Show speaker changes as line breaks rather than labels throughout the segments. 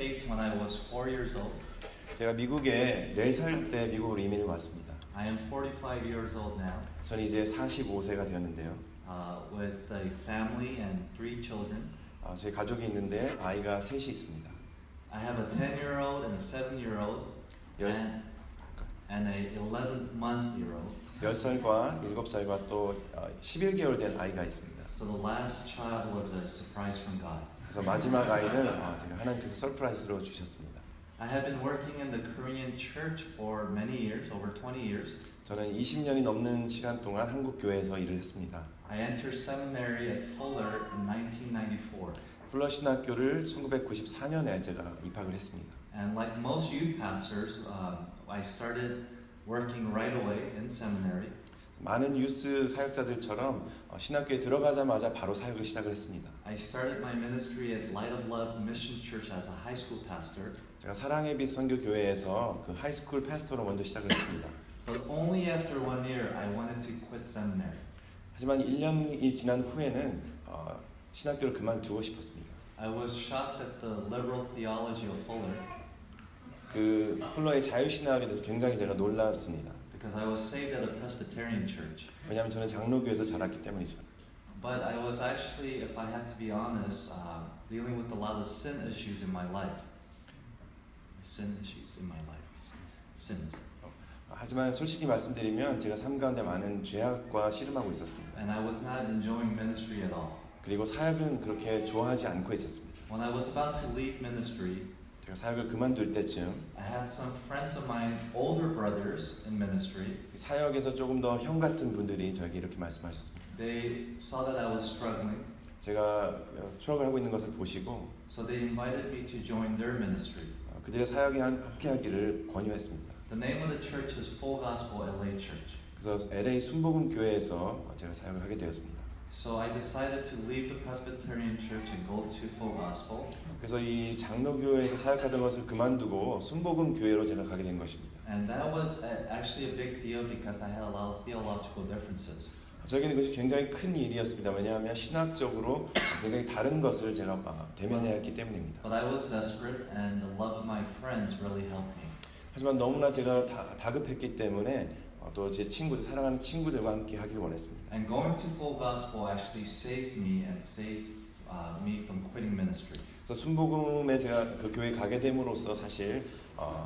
States when I was 4 years old.
제가 미국에 4살 때 미국으로 이민을 왔습니다.
I am 45 years old now.
저는 이제 45세가 되었는데요.
With a family and 3 children.
제 가족이 있는데 아이가 셋이 있습니다.
I have a 10-year-old and a 7-year-old and a 11-month-year-old.
10살과 7살과 또 11개월 된 아이가 있습니다.
So the last child was a surprise from God.
그래서 마지막 아이는 제가 하나님께서 서프라이즈로 주셨습니다.
I have been working in the Korean church for many years, over 20 years.
저는 20년이 넘는 시간 동안 한국 교회에서 일을 했습니다.
I entered seminary at Fuller in 1994.
풀러 신학교를 1994년에 제가 입학을 했습니다.
And like most youth pastors, I started working right away in seminary.
많은 유스 사역자들처럼 신학교에 들어가자마자 바로 사역을 시작을 했습니다.
I started my ministry at Light of Love Mission Church as a high school pastor.
제가 사랑의 빛 선교 교회에서 그 하이스쿨 패스터로 먼저 시작을 했습니다.
But only after 1 year I wanted to quit seminary.
하지만 1년이 지난 후에는 신학교를 그만두고 싶었습니다.
I was shocked at the liberal theology of Fuller.
그 풀러의 자유신학에 대해서 굉장히 제가 놀랐습니다.
Because I was saved at a Presbyterian church.
왜냐하면 저는 장로교에서 자랐기 때문이죠.
But I was actually, if I had to be honest, dealing with a lot of sin issues in my life. Sin issues in my life. Sins.
하지만 솔직히 말씀드리면 제가 삶 가운데 많은 죄악과 씨름하고 있었습니다.
And I was not enjoying ministry at all.
그리고 사역은 그렇게 좋아하지 않고 있었습니다.
When I was about to leave ministry,
제가 사역을 그만둘 때쯤
I had some friends of mine, older brothers in ministry.
사역에서 조금 더 형 같은 분들이 저에게 이렇게 말씀하셨습니다.
They saw that I was struggling.
제가 스트럭을 하고 있는 것을 보시고
So they invited me to join their ministry.
그들의 사역에 함께하기를 권유했습니다.
The name of the church is Full Gospel LA Church.
그래서 LA 순복음 교회에서 제가 사역을 하게 되었습니다.
So I decided to leave the Presbyterian Church and go to Full Gospel.
그래서 이 장로교회에서 사역하던 것을 그만두고 순복음 교회로 제가 가게 된 것입니다.
And that was actually a big deal because I had a lot of theological differences.
저에게는 그것이 굉장히 큰 일이었습니다. 왜냐하면 신학적으로 굉장히 다른 것을 제가 대면해야 했기 때문입니다.
But I was desperate and the love of my friends really helped me.
하지만 너무나 제가 다급했기 때문에 또 제 친구들, 사랑하는 친구들과 함께 하기를 원했습니다.
And going to Full Gospel actually saved me and saved me from quitting ministry.
그래서 순복음에 제가 그 교회에 가게 됨으로써 사실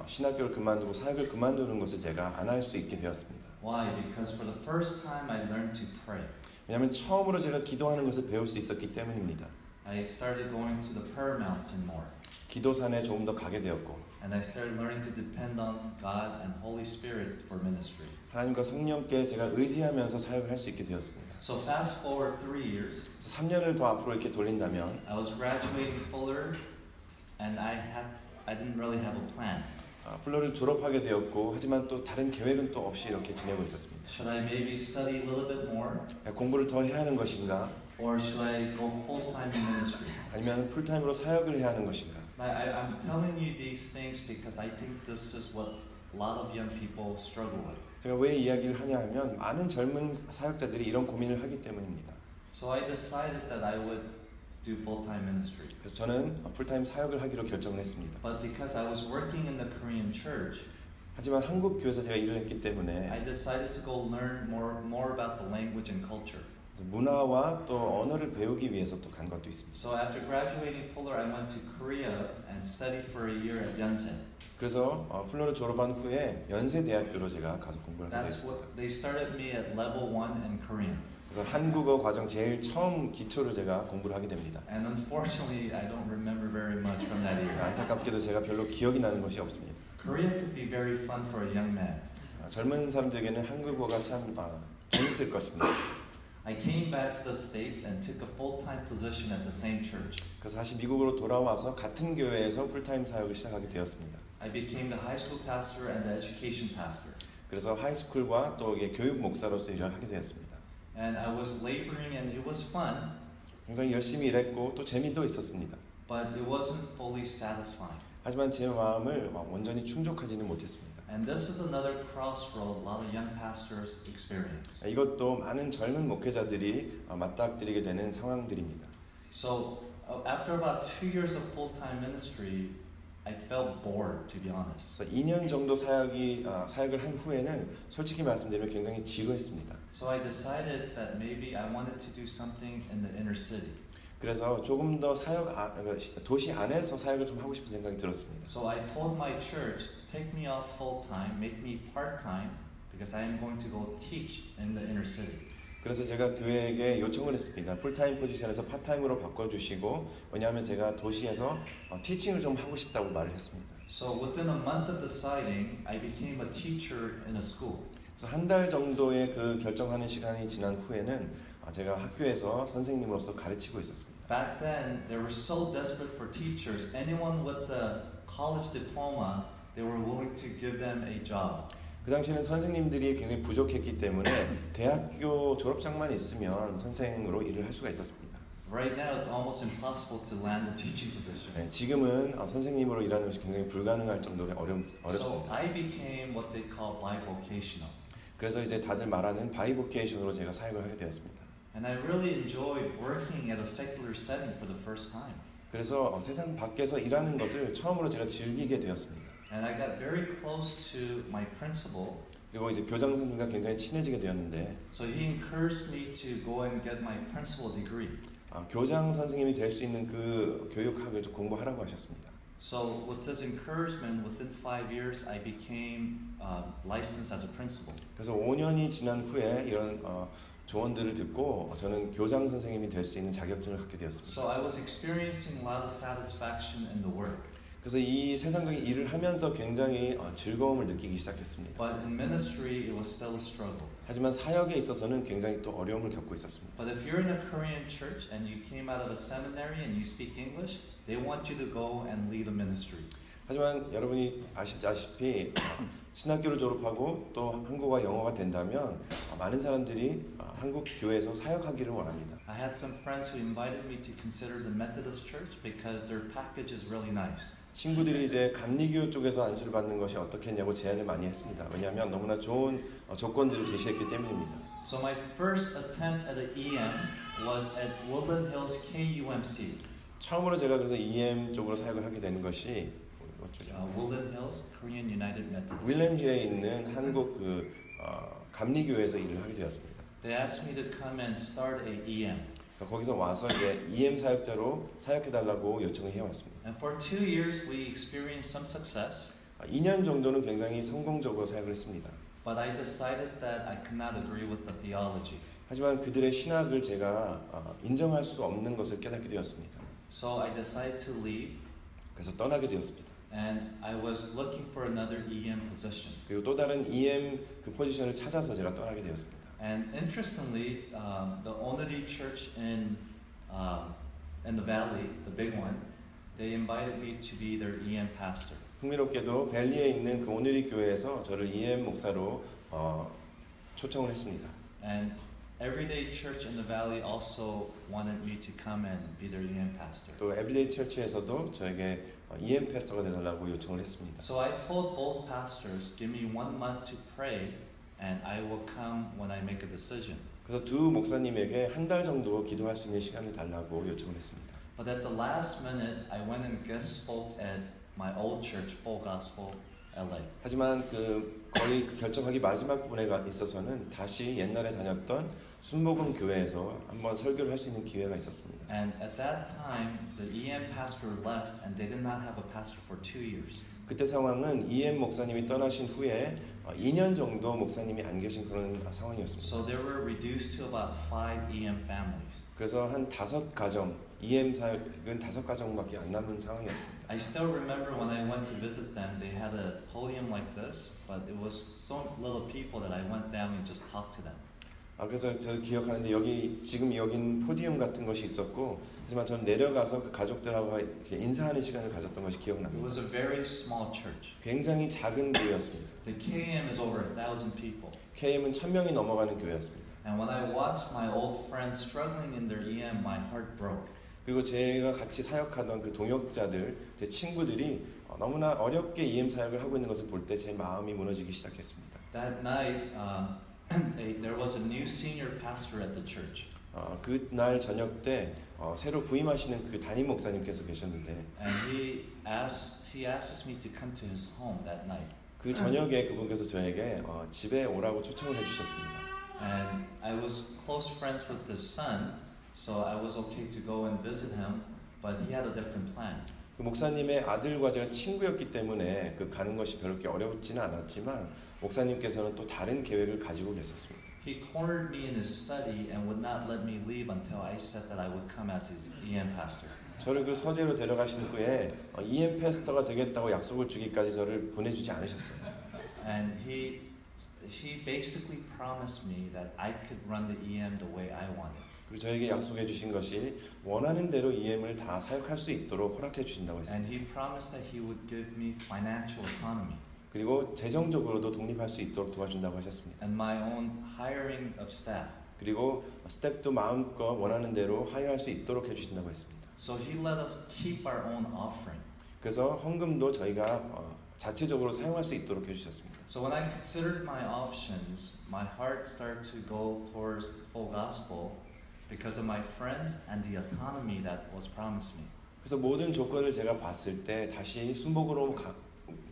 신학교를 그만두고 사역을 그만두는 것을 제가 안 할 수 있게 되었습니다.
Why? Because for the first time I learned to pray.
왜냐하면 처음으로 제가 기도하는 것을 배울 수 있었기 때문입니다.
I started going to the prayer mountain more.
기도산에 조금 더 가게 되었고
And I started learning to depend on God and Holy Spirit for ministry.
하나님과 성령께 제가 의지하면서 사역을 할 수 있게 되었습니다.
So fast forward 3 years.
3년을 더 앞으로 이렇게 돌린다면
I was graduating Fuller, and I didn't really have a plan.
풀러를 졸업하게 되었고 하지만 또 다른 계획은 또 없이 이렇게 지내고 있었습니다.
Should I maybe study a little bit more?
공부를 더 해야 하는 것인가?
Or should I go full time in ministry?
아니면 풀타임으로 사역을 해야 하는 것인가?
I'm telling you these things because I think this is what a lot of young people struggle with.
제가 왜 이야기를 하냐 하면 많은 젊은 사역자들이 이런 고민을 하기 때문입니다.
So I decided that I would do full-time ministry.
그래서 저는 풀타임 사역을 하기로 결정을 했습니다.
But because I was working in the Korean church,
하지만 한국 교회에서 제가 일을 했기 때문에
I decided to go learn more about the language and culture.
문화와 또 언어를 배우기 위해서 또 간 것도 있습니다.
So after graduating Fuller, I went to Korea and studied for a year at Yonsei.
그래서 풀러를 졸업한 후에 연세대학교로 제가 가서 공부를 하게
That's
됐습니다.
what they started me at level 1 in Korean.
그래서 한국어 과정 제일 처음 기초를 제가 공부를 하게 됩니다.
And unfortunately, I don't remember very much from that year.
안타깝게도 제가 별로 기억이 나는 것이 없습니다.
Korea could be very fun for a young man.
젊은 사람들에게는 한국어가 참 재밌을 것입니다.
I came back to the States and took a full-time position at the same church.
그래서 다시 미국으로 돌아와서 같은 교회에서 풀타임 사역을 시작하게 되었습니다.
I became the high school pastor and the education pastor.
그래서 하이스쿨과 또 교육 목사로서 일을 하게 되었습니다.
And I was laboring and it was fun.
굉장히 열심히 일했고 또 재미도 있었습니다.
But it wasn't fully satisfying.
하지만 제 마음을 완전히 충족하지는 못했습니다.
And this is another crossroad a lot of young pastors experience.
이것도 많은 젊은 목회자들이 맞닥뜨리게 되는 상황들입니다.
So after about 2 years of full-time ministry, I felt bored, to be honest.
그래서 2년 정도 사역을 한 후에는 솔직히 말씀드리면 굉장히 지루했습니다.
So I decided that maybe I wanted to do something in the inner city.
그래서 조금 더 도시 안에서 사역을 좀 하고 싶은 생각이 들었습니다.
So I told my church, take me off full time, make me part time, because I am going to go teach in the inner city.
그래서 제가 교회에게 요청을 했습니다. 풀타임 포지션에서 파타임으로 바꿔주시고, 왜냐하면 제가 도시에서 티칭을 좀 하고 싶다고 말을 했습니다.
So within a month of deciding, I became a teacher in a school.
그래서 한 달 정도의 그 결정하는 시간이 지난 후에는 제가 학교에서 선생님으로서 가르치고 있었습니다.
Back then, they were so desperate for teachers. Anyone with a college diploma, they were willing to give them a job.
그 당시에는 선생님들이 굉장히 부족했기 때문에 대학교 졸업장만 있으면 선생으로 일을 할 수가 있었습니다.
Right now, it's almost impossible to land a teaching position.
네, 지금은 선생님으로 일하는 것이 굉장히 불가능할 정도로 어렵습니다.
So I became what they call bivocational.
그래서 이제 다들 말하는 바이보케이션으로 제가 사역을 하게 되었습니다.
And I really enjoyed working at a secular setting for the first time.
그래서 세상 밖에서 일하는 것을 처음으로 제가 즐기게 되었습니다.
And I got very close to my principal.
그리고 이제 교장 선생님과 굉장히 친해지게 되었는데,
So he encouraged me to go and get my principal degree.
교장 선생님이 될 수 있는 그 교육학을 좀 공부하라고 하셨습니다.
So with his encouragement, within 5 years, I became licensed as a principal.
그래서 5년이 지난 후에 이런 조언들을 듣고 저는 교장 선생님이 될 수 있는 자격증을 갖게 되었습니다.
So I was experiencing a lot of satisfaction in the work.
그래서 이 세상적인 일을 하면서 굉장히 즐거움을 느끼기 시작했습니다.
But in ministry, it was still a struggle.
하지만 사역에 있어서는 굉장히 또 어려움을 겪고 있었습니다.
But if you're in a Korean church and you came out of a seminary and you speak English, they want you to go and lead a ministry.
하지만 여러분이 아시다시피 신학교를 졸업하고 또 한국어와 영어가 된다면 많은 사람들이 한국 교회에서 사역하기를 원합니다.
I had some friends who invited me to consider the Methodist Church because their package is really nice.
친구들이 이제 감리교 쪽에서 안수를 받는 것이 어떻겠냐고 제안을 많이 했습니다. 왜냐하면 너무나 좋은 조건들을 제시했기 때문입니다.
So my first attempt at an EM was at Woodland Hills KUMC.
처음으로 제가 그래서 EM 쪽으로 사역을 하게 되는 것이
Woodland Hills Korean United Methodist.
윌렌힐에 있는 한국 감리교회에서 일을 하게 되었습니다.
They asked me to come and start a EM.
거기서 와서 이제 EM 사역자로 사역해달라고 요청을 해왔습니다.
And for 2 years we experienced some success.
2년 정도는 굉장히 성공적으로 사역을 했습니다.
But I decided that I could not agree with the theology.
하지만 그들의 신학을 제가 인정할 수 없는 것을 깨닫게 되었습니다.
So I decided to leave.
그래서 떠나게 되었습니다.
And I was looking for another EM position.
그리고 또 다른 EM 그 포지션을 찾아서 제가 떠나게 되었습니다.
And interestingly, the Onuri Church in the valley, the big one, they invited me to be their EM pastor.
흥미롭게도 벨리에 있는 그 오누리 교회에서 저를 EM 목사로 초청을 했습니다.
And Everyday Church in the valley also wanted me to come and be their EM pastor.
또 에브리데이 처치에서도 저에게 EM 패스터가 되달라고 요청을 했습니다.
So I told both pastors, give me 1 month to pray, and I will come when I make a decision.
그래서 두 목사님에게 한 달 정도 기도할 수 있는 시간을 달라고 요청을 했습니다.
But at the last minute, I went and guest spoke at my old church, Full Gospel, LA.
하지만 거의 결정하기 마지막 부분에 있어서는 다시 옛날에 다녔던 순복음 교회에서 한번 설교를 할 수 있는 기회가 있었습니다.
And at that time, the EM pastor left, and they did not have a pastor for 2 years.
그때 상황은 EM 목사님이 떠나신 후에 2년 정도 목사님이 안 계신 그런 상황이었습니다.
So they were reduced to about 5 EM families.
그래서 한 5가정, EM 사역은 5가정밖에 안 남은 상황이었습니다.
I still remember when I went to visit them, they had a podium like this, but it was so little people that I went down and just talked to them.
그래서 저 기억하는데 지금 여긴 포디움 같은 것이 있었고, 하지만 저는 내려가서 그 가족들하고 인사하는 시간을 가졌던 것이
It
기억납니다.
was a very small church.
굉장히 작은 교회였습니다.
The KM is over 1,000 people.
KM은 1,000명이 넘어가는 교회였습니다.
And when I watched my old friends struggling in their EM, my heart broke.
그리고 제가 같이 사역하던 그 동역자들, 제 친구들이 너무나 어렵게 EM 사역을 하고 있는 것을 볼 때 제 마음이 무너지기 시작했습니다.
That night, there was a new senior pastor at the church.
그날 저녁 때 새로 부임하시는 그 담임 목사님께서 계셨는데
and he asks me to come to his home that night.
그 저녁에 그분께서 저에게 집에 오라고 초청을 해주셨습니다.
And I was close friends with his son, so I was okay to go and visit him, but he had a different plan.
그 목사님의 아들과 제가 친구였기 때문에 그 가는 것이 별로 그렇게 어렵지는 않았지만 목사님께서는 또 다른 계획을 가지고 계셨습니다.
He cornered me in his study and would not let me leave until I said that I would come as his EM pastor.
저를 그 서재로 데려가신 후에 EM 패스터가 되겠다고 약속을 주기까지 저를 보내주지 않으셨어요.
And he basically promised me that I could run the EM the way I wanted.
그리고 저에게 약속해 주신 것이 원하는 대로 EM을 다 사역할 수 있도록 허락해 주신다고
And
했습니다.
he promised that he would give me financial autonomy
그리고 재정적으로도 독립할 수 있도록 도와준다고 하셨습니다.
and my own hiring of staff.
그리고 스텝도 마음껏 원하는 대로 하여할 수 있도록 해주신다고 했습니다.
So he let us keep our own offering.
그래서 헌금도 저희가 자체적으로 사용할 수 있도록 해주셨습니다.
So when I considered my options, my heart started to go towards full gospel because of my friends and the autonomy that was promised me.
그래서 모든 조건을 제가 봤을 때 다시 순복으로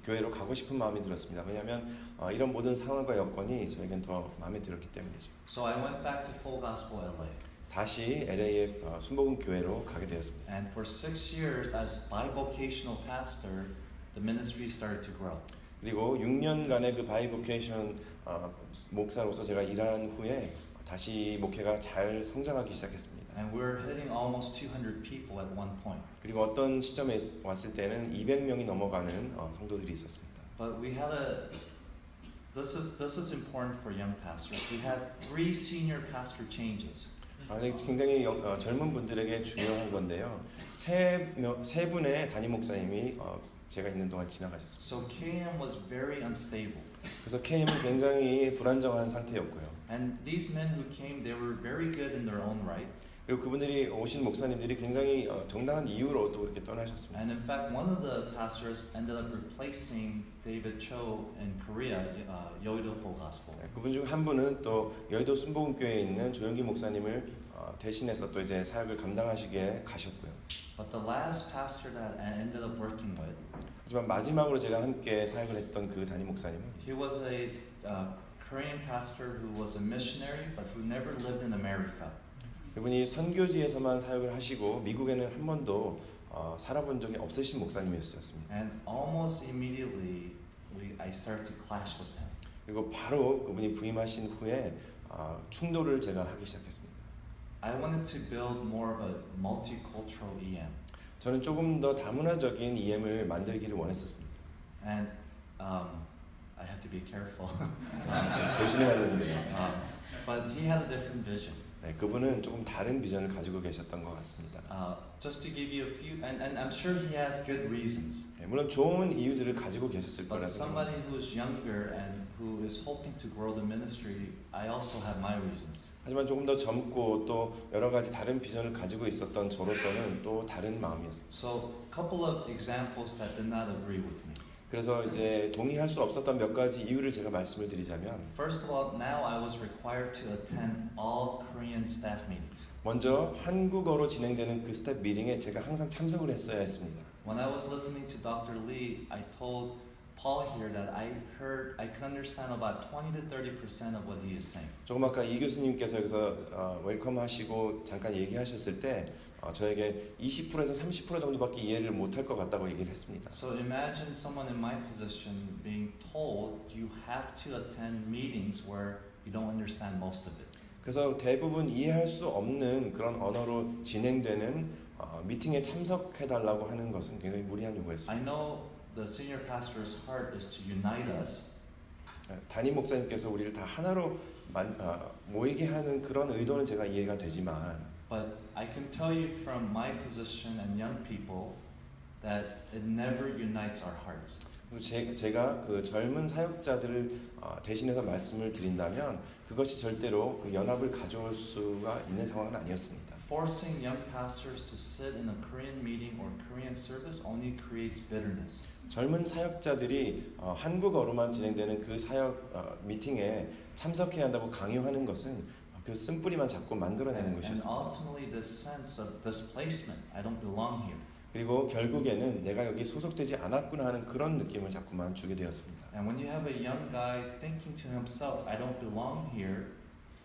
교회로 가고 싶은 마음이 들었습니다. 왜냐하면 이런 모든 상황과 여건이 저에겐 더 마음에 들었기 때문이죠.
So I went back to Full Gospel LA.
다시 LA의 순복음 교회로 가게 되었습니다.
And for 6 years as bivocational pastor, the ministry started to grow.
그리고 6년간의 그 바이보케이션 목사로서 제가 일한 후에 다시 목회가 잘 성장하기 시작했습니다.
And we're hitting almost 200 people at one point.
그리고 어떤 시점에 왔을 때는 200명이 넘어가는 성도들이 있었습니다.
But we had this is important for young pastors. We had 3 senior pastor changes.
굉장히 젊은 분들에게 중요한 건데요. 세 분의 담임 목사님이 제가 있는 동안 지나가셨습니다.
So KM was very unstable.
그래서 KM은 굉장히 불안정한 상태였고요.
And these men who came, they were very good in their own right.
그리고 그분들이 오신 목사님들이 굉장히 정당한 이유로 또 그렇게 떠나셨습니다.
And in fact, one of the pastors ended up replacing David Cho in Korea, Yoido Full Gospel.
그분 중 한 분은 또 여의도 순복음교회에 있는 조영기 목사님을 대신해서 또 이제 사역을 감당하시게 가셨고요.
But the last pastor that I ended up working with,
하지만 마지막으로 제가 함께 사역을 했던 그 담임 목사님은
he was a Korean pastor who was a missionary, but who never lived in America.
그분이 선교지에서만 사역을 하시고 미국에는 한 번도 살아본 적이 없으신 목사님이었습니다.
And almost immediately, I started to clash with him.
그리고 바로 그분이 부임하신 후에 충돌을 제가 하기 시작했습니다.
I wanted to build more of a multicultural EM.
저는 조금 더 다문화적인 EM을 만들기를 원했었습니다.
And I have to be careful.
좀 조심해야 되는데요.
But he had a different vision.
네, 그분은 조금 다른 비전을 가지고 계셨던 것 같습니다.
Just to give you a few, and I'm sure he has good reasons.
네, 물론 좋은 이유들을 가지고 계셨을
But
거라고
somebody
생각합니다.
who's younger and who is hoping to grow the ministry, I also have my reasons.
하지만 조금 더 젊고 또 여러 가지 다른 비전을 가지고 있었던 저로서는 또 다른 마음이었습니다.
So, a couple of examples that did not agree with me.
그래서 이제 동의할 수 없었던 몇 가지 이유를 제가 말씀을 드리자면
First of all, now I was required to attend all Korean staff meetings.
먼저 한국어로 진행되는 그 스텝 미팅에 제가 항상 참석을 했어야 했습니다.
When I was listening to Dr. Lee, I told Paul here that I can understand about 20 to 30% of what he is saying.
조금 아까 이 교수님께서 여기서 웰컴하시고 잠깐 얘기하셨을 때 저에게 20%에서 30% 정도밖에 이해를 못할 것 같다고 얘기를 했습니다.
So imagine someone in my position being told you have to attend meetings where you don't understand most of it.
그래서 대부분 이해할 수 없는 그런 언어로 진행되는 미팅에 참석해달라고 하는 것은 굉장히 무리한 요구였습니다.
I know the senior pastor's heart is to unite us.
담임 목사님께서 우리를 다 하나로 모이게 하는 그런 의도는 제가 이해가 되지만
But I can tell you from my position and young people that it never unites our hearts.
제가 그 젊은 사역자들을 대신해서 말씀을 드린다면 그것이 절대로 그 연합을 가져올 수가 있는 상황은 아니었습니다.
Forcing young pastors to sit in a Korean meeting or Korean service only creates bitterness.
젊은 사역자들이 한국어로만 진행되는 그 사역 미팅에 참석해야 한다고 강요하는 것은 그 쓴뿌리만 자꾸 만들어내는
And
것이었습니다.
ultimately this sense of displacement, I don't belong here.
그리고 결국에는 내가 여기 소속되지 않았구나 하는 그런 느낌을 자꾸만 주게 되었습니다.
And when you have a young guy thinking to himself, I don't belong here,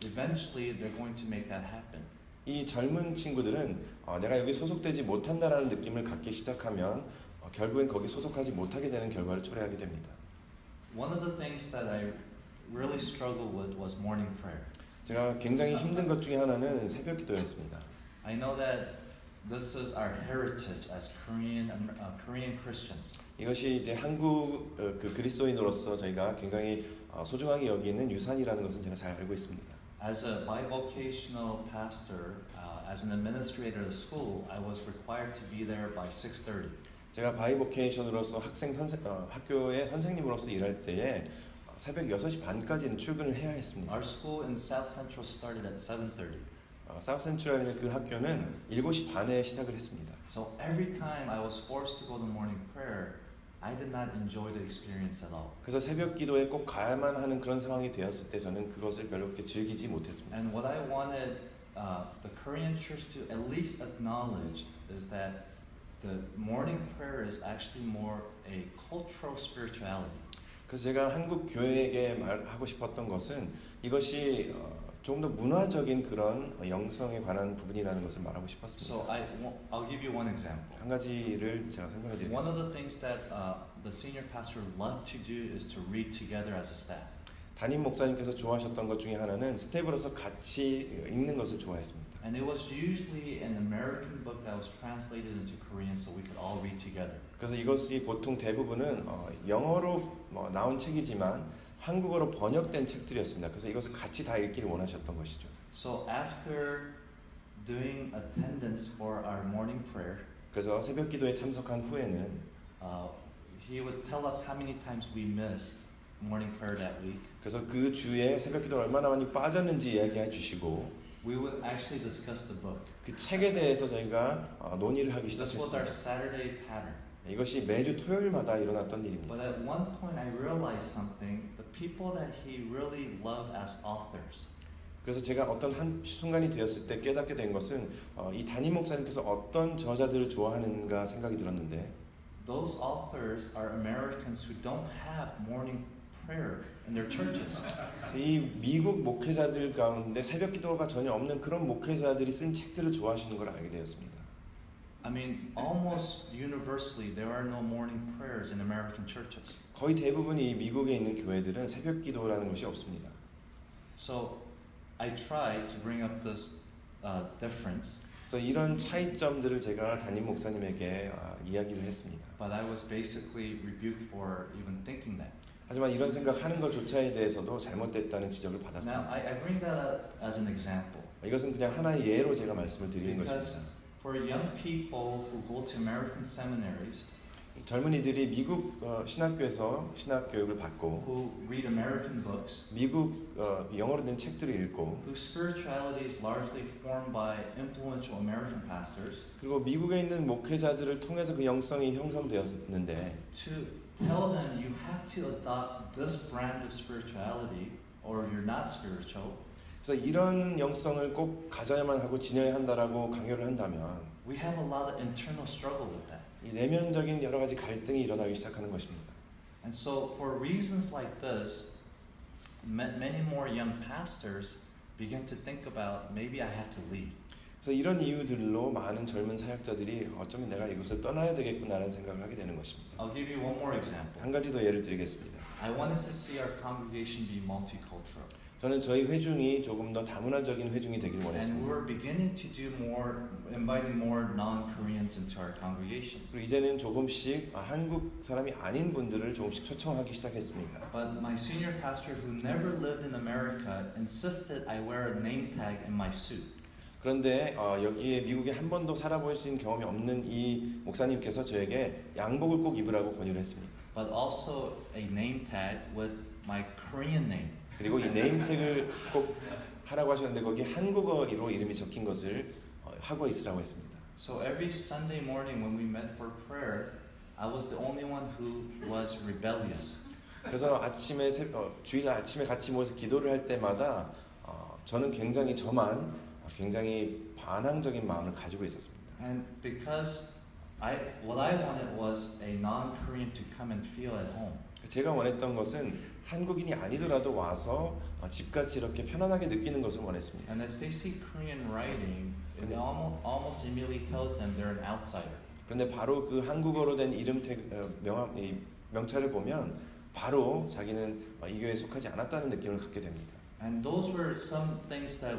eventually they're going to make that happen.
이 젊은 친구들은 내가 여기 소속되지 못한다라는 느낌을 갖기 시작하면 결국엔 거기 소속하지 못하게 되는 결과를 초래하게 됩니다.
One of the things that I really struggled with was morning prayer.
제가 굉장히 힘든 것 중에 하나는 새벽 기도였습니다.
I know that this is our heritage as Korean Christians.
이것이 이제 한국 그 그리스도인으로서 저희가 굉장히 소중하게 여기는 유산이라는 것은 제가 잘 알고 있습니다.
As a bivocational pastor, as an administrator of the school, I was required to be there by 6:30.
제가 바이보케이션으로서 학교의 선생님으로서 일할 때에 새벽 6시 반까지는 출근을 해야 했습니다.
Our school in South Central started at 7:30.
사우스 센트럴에 있는 그 학교는 7시 반에 시작을 했습니다.
So every time I was forced to go to morning prayer, I did not enjoy the experience at all.
그래서 새벽 기도에 꼭 가야만 하는 그런 상황이 되었을 때 저는 그것을 별로 그렇게 즐기지 못했습니다.
And what I wanted the Korean church to at least acknowledge is that the morning prayer is actually more a cultural spirituality.
그래서 제가 한국 교회에게 말하고 싶었던 것은 이것이 좀 더 문화적인 그런 영성에 관한 부분이라는 것을 말하고 싶었습니다.
So I'll give you one example.
한 가지를 제가 설명해
One
드리겠습니다.
of the things that the senior pastor loved to do is to read together as a staff.
담임 목사님께서 좋아하셨던 것 중에 하나는 스텝으로서 같이 읽는 것을 좋아했습니다.
And it was usually an American book that was translated into Korean so we could all read together.
그래서 이것이 보통 대부분은 영어로 나온 책이지만 한국어로 번역된 책들이었습니다. 그래서 이것을 같이 다 읽기를 원하셨던 것이죠.
So after doing attendance for our morning prayer,
그래서 새벽 기도에 참석한 후에는
he would tell us how many times we missed morning prayer that week.
그래서 그 주에 새벽 기도를 얼마나 많이 빠졌는지 이야기해 주시고
We would actually discuss the book.
그 책에 대해서 저희가 논의를 하기
This was our
시작했습니다.
Saturday pattern.
이것이 매주 토요일마다 일어났던 일입니다.
But at one point I realized something. The people that he really loved as authors.
그래서 제가 어떤 한 순간이 되었을 때 깨닫게 된 것은 이 담임 목사님께서 어떤 저자들을 좋아하는가 생각이 들었는데
Those authors are Americans who don't have morning prayer in their churches.
이 미국 목회자들 가운데 새벽 기도가 전혀 없는 그런 목회자들이 쓴 책들을 좋아하시는 걸 알게 되었습니다.
I mean, almost universally, there are no morning prayers in American churches.
거의 대부분이 미국에 있는 교회들은 새벽 기도라는 것이 없습니다.
So I tried to bring up this difference.
그래서 이런 차이점들을 제가 담임 목사님에게 이야기를 했습니다.
But I was basically rebuked for even thinking that.
하지만 이런 생각하는 것조차에 대해서도 잘못됐다는 지적을
Now,
받았습니다.
I bring that up as an example.
이것은 그냥 하나의 예로 제가 말씀을 드리는
Because
것입니다.
for young people who go to American seminaries,
젊은이들이 미국 신학교에서 신학 교육을 받고
who read American books,
미국 영어로 된 책들을 읽고
whose spirituality is largely formed by influential American pastors,
그리고 미국에 있는 목회자들을 통해서 그 영성이 형성되었는데
to tell them you have to adopt this brand of spirituality or you're not spiritual.
그래서 이런 영성을 꼭 가져야만 하고 지녀야 한다라고 강요를 한다면
We have a lot of internal struggle with that.
이 내면적인 여러 가지 갈등이 일어나기 시작하는 것입니다.
And so for reasons like this, many more young pastors begin to think about maybe I have to leave.
그래서 이런 이유들로 많은 젊은 사역자들이 어쩌면 내가 이곳을 떠나야 되겠구나라는 생각을 하게 되는 것입니다.
I'll give you one more example.
한 가지 더 예를 드리겠습니다.
I wanted to see our congregation be multicultural.
저는 저희 회중이 조금 더 다문화적인 회중이 되길
And
원했습니다.
we're beginning to do more, inviting more non-Koreans into our congregation.
그리고 이제는 조금씩 한국 사람이 아닌 분들을 조금씩 초청하기 시작했습니다.
But my senior pastor, who never lived in America, insisted I wear a name tag in my suit.
그런데 여기에 미국에 한 번도 살아보신 경험이 없는 이 목사님께서 저에게 양복을 꼭 입으라고 권유를 했습니다.
But also a name tag with my Korean name.
그리고 이 네임택을 꼭 하라고 하셨는데 거기에 한국어로 이름이 적힌 것을 하고 있으라고 했습니다.
So every Sunday morning when we met for prayer, I was the only one who was rebellious.
그래서 아침에 주일 아침에 같이 모여서 기도를 할 때마다 저는 굉장히 굉장히 반항적인 마음을 가지고 있었습니다.
And because what I wanted was a non-Korean to come and feel at home.
제가 원했던 것은 한국인이 아니더라도 와서 집같이 이렇게 편안하게 느끼는 것을 원했습니다.
And if they see Korean writing, it almost immediately tells them they're an outsider.
그런데 바로 그 한국어로 된 명찰을 보면 바로 자기는 이 교회에 속하지 않았다는 느낌을 갖게 됩니다.
And those were some things that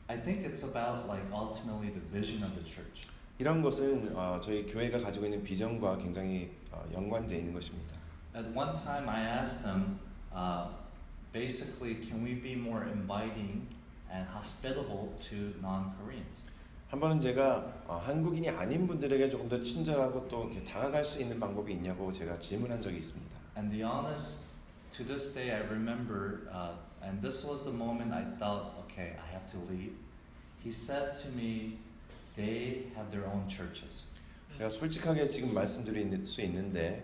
I think it's about like ultimately the vision of the church.
이런 것은 저희 교회가 가지고 있는 비전과 굉장히 연관되어 있는 것입니다.
At one time I asked them, basically, can we be more inviting and hospitable to non-Koreans?
한 번은 제가 한국인이 아닌 분들에게 조금 더 친절하고 또 이렇게 다가갈 수 있는 방법이 있냐고 제가 질문한 적이 있습니다.
And the honest, to this day I remember, and this was the moment I thought, okay, I have to leave. He said to me, they have their own churches.
제가 솔직하게 지금 말씀드릴 수 있는데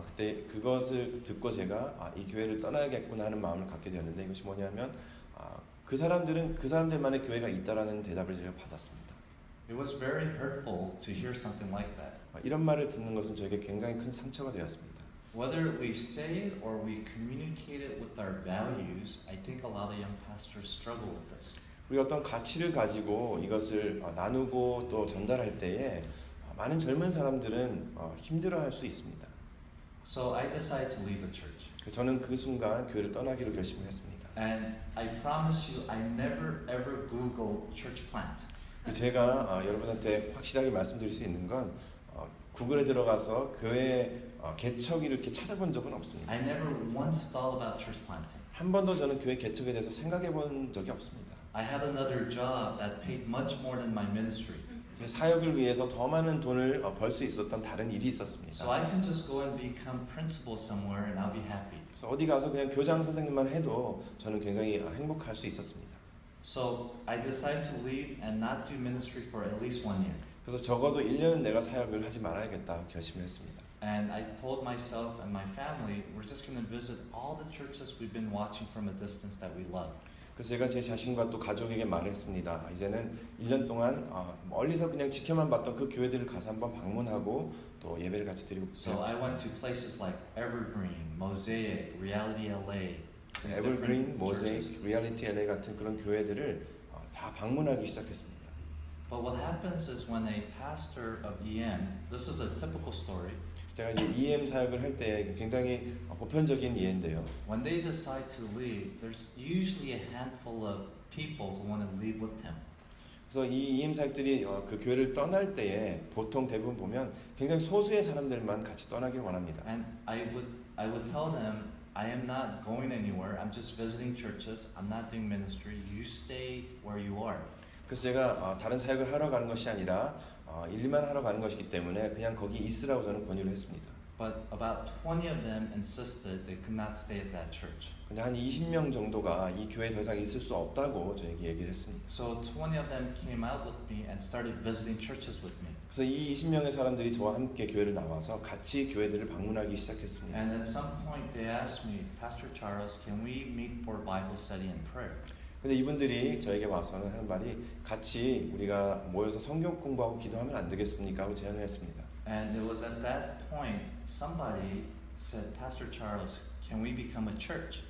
그때 그것을 듣고 제가 이 교회를 떠나야겠구나 하는 마음을 갖게 되었는데 이것이 뭐냐면 그 사람들은 그 사람들만의 교회가 있다라는 대답을 제가 받았습니다.
It was very hurtful to hear something like that.
이런 말을 듣는 것은 저에게 굉장히 큰 상처가 되었습니다.
Whether we say it or we communicate it with our values, I think a lot of young pastors struggle with this.
우리가 어떤 가치를 가지고 이것을 나누고 또 전달할 때에 많은 젊은 사람들은 힘들어할 수 있습니다.
So I decided to leave the church.
저는 그 순간 교회를 떠나기로 결심을 했습니다.
And I promise you, I never ever Googled church plant.
제가 여러분한테 확실하게 말씀드릴 수 있는 건 구글에 들어가서 교회 개척 이렇게 찾아본 적은 없습니다.
I never once thought about church planting.
한 번도 저는 교회 개척에 대해서 생각해 본 적이 없습니다.
I had another job that paid much more than my ministry.
사역을 위해서 더 많은 돈을 벌 수 있었던 다른 일이 있었습니다.
So I can just go and become principal somewhere and I'll be happy.
그래서 어디 가서 그냥 교장 선생님만 해도 저는 굉장히 행복할 수 있었습니다.
So I decided to leave and not do ministry for at least 1 year.
그래서 적어도 1년은 내가 사역을 하지 말아야겠다 결심을 했습니다.
And I told myself and my family, we're just going to visit all the churches we've been watching from a distance that we love.
그래서 제가 제 자신과 또 가족에게 말했습니다. 이제는 1년 동안 멀리서 그냥 지켜만 봤던 그 교회들을 가서 한번 방문하고 또 예배를 같이 드리고
So I went to places like Evergreen, Mosaic, Reality LA.
에버그린, 모자이크, 리얼리티 LA 같은 그런 교회들을 다 방문하기 시작했습니다.
But what happens is when a pastor of EM, this is a typical story.
제가 이제 EM 사역을 할 때 굉장히 보편적인 예인데요.
When they decide to leave, there's usually a handful of people who want to leave with them.
그래서 이 EM 사역들이 그 교회를 떠날 때에 보통 대부분 보면 굉장히 소수의 사람들만 같이 떠나길 원합니다.
And I would tell them, I am not going anywhere. I'm just visiting churches. I'm not doing ministry. You stay where you are.
그래서 제가 다른 사역을 하러 가는 것이 아니라 일만 하러 가는 것이기 때문에 그냥 거기 있으라고 저는 권유를 했습니다.
But about 20 of them insisted they could not stay at that church.
근데 한 20명 정도가 이 교회에 더 이상 있을 수 없다고 저에게 얘기를 했습니다.
So 20 of them came out with me and started visiting churches with me.
그래서 이 20명의 사람들이 저와 함께 교회를 나와서 같이 교회들을 방문하기 시작했습니다.
And at some point they asked me, Pastor Charles, can we meet for Bible study and prayer?
근데 이분들이 저에게 와서는 하는 말이 같이 우리가 모여서 성경 공부하고 기도하면 안 되겠습니까? 하고 제안을 했습니다.
And it was at that point somebody said, Pastor Charles, can we become a church?